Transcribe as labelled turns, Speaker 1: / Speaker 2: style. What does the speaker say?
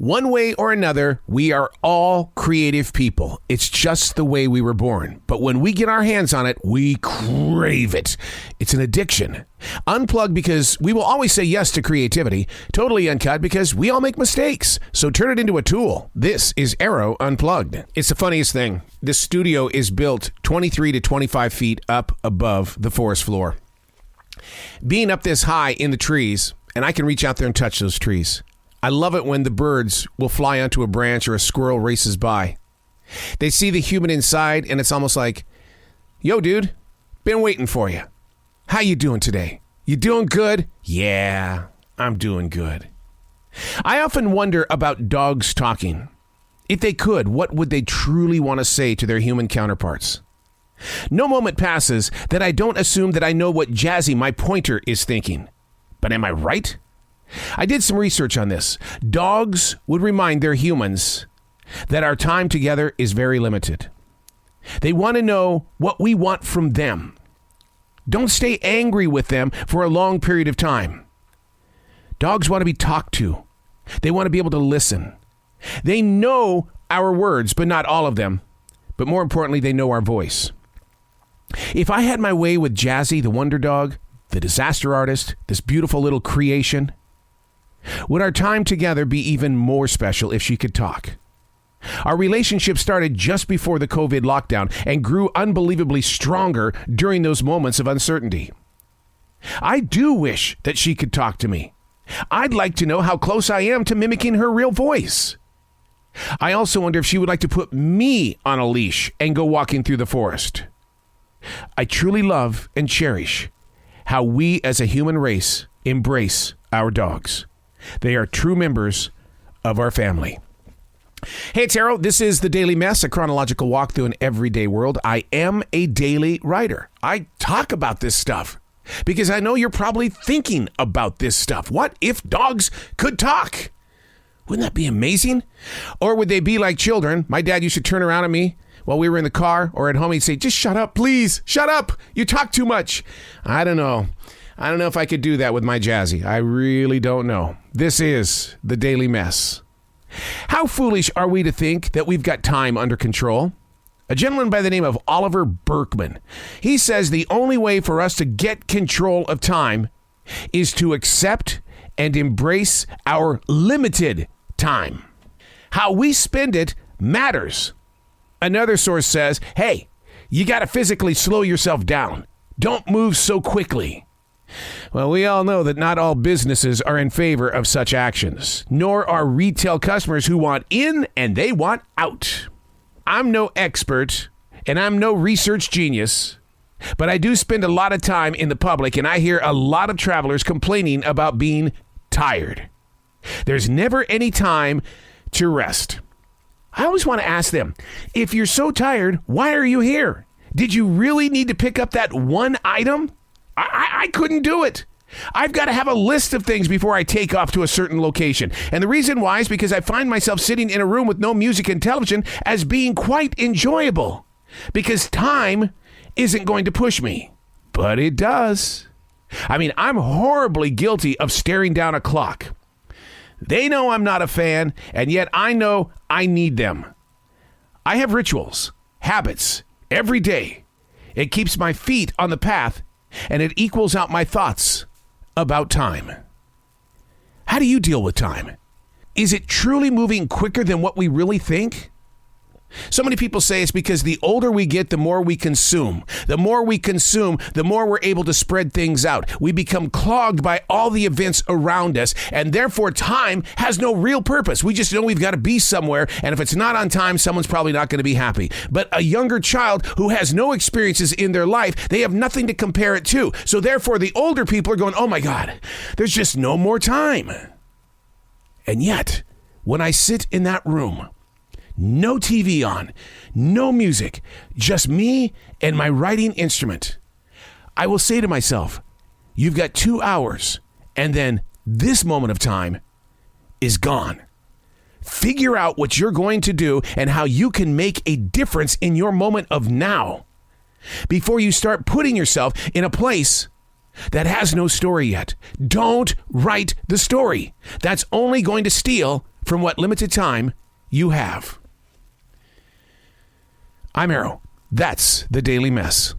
Speaker 1: One way or another, we are all creative people. It's just the way we were born. But when we get our hands on it, we crave it. It's an addiction. Unplugged because we will always say yes to creativity. Totally Uncut because we all make mistakes. So turn it into a tool. This is Arroe Unplugged. It's the funniest thing. This studio is built 23 to 25 feet up above the forest floor. Being up this high in the trees, and I can reach out there and touch those trees. I love it when the birds will fly onto a branch or a squirrel races by. They see the human inside, and it's almost like, yo, dude, been waiting for you. How you doing today? You doing good? Yeah, I'm doing good. I often wonder about dogs talking. If they could, what would they truly want to say to their human counterparts? No moment passes that I don't assume that I know what Jazzy, my pointer, is thinking. But am I right? I did some research on this. Dogs would remind their humans that our time together is very limited. They want to know what we want from them. Don't stay angry with them for a long period of time. Dogs want to be talked to. They want to be able to listen. They know our words, but not all of them. But more importantly, they know our voice. If I had my way with Jazzy, the wonder dog, the disaster artist, this beautiful little creation, would our time together be even more special if she could talk? Our relationship started just before the COVID lockdown and grew unbelievably stronger during those moments of uncertainty. I do wish that she could talk to me. I'd like to know how close I am to mimicking her real voice. I also wonder if she would like to put me on a leash and go walking through the forest. I truly love and cherish how we as a human race embrace our dogs. They are true members of our family. Hey, it's Arroe. This is The Daily Mess, a chronological walk through an everyday world. I am a daily writer. I talk about this stuff because I know you're probably thinking about this stuff. What if dogs could talk? Wouldn't that be amazing? Or would they be like children? My dad used to turn around at me while we were in the car or at home. He'd say, just shut up, please. Shut up. You talk too much. I don't know. I don't know if I could do that with my Jazzy. I really don't know. This is The Daily Mess. How foolish are we to think that we've got time under control? A gentleman by the name of Oliver Berkman. He says the only way for us to get control of time is to accept and embrace our limited time. How we spend it matters. Another source says, hey, you got to physically slow yourself down. Don't move so quickly. Well, we all know that not all businesses are in favor of such actions, nor are retail customers who want in and they want out. I'm no expert and I'm no research genius, but I do spend a lot of time in the public and I hear a lot of travelers complaining about being tired. There's never any time to rest. I always want to ask them, if you're so tired, why are you here? Did you really need to pick up that one item? I couldn't do it. I've got to have a list of things before I take off to a certain location. And the reason why is because I find myself sitting in a room with no music and television as being quite enjoyable. Because time isn't going to push me. But it does. I mean, I'm horribly guilty of staring down a clock. They know I'm not a fan, and yet I know I need them. I have rituals, habits, every day. It keeps my feet on the path, and it equals out my thoughts about time. How do you deal with time? Is it truly moving quicker than what we really think? So many people say it's because the older we get, the more we consume. The more we consume, the more we're able to spread things out. We become clogged by all the events around us, and therefore time has no real purpose. We just know we've got to be somewhere, and if it's not on time, someone's probably not going to be happy. But a younger child who has no experiences in their life, they have nothing to compare it to. So therefore, the older people are going, oh my God, there's just no more time. And yet, when I sit in that room, no TV on, no music, just me and my writing instrument, I will say to myself, you've got 2 hours, and then this moment of time is gone. Figure out what you're going to do and how you can make a difference in your moment of now before you start putting yourself in a place that has no story yet. Don't write the story. That's only going to steal from what limited time you have. I'm Arroe. That's the Daily Mess.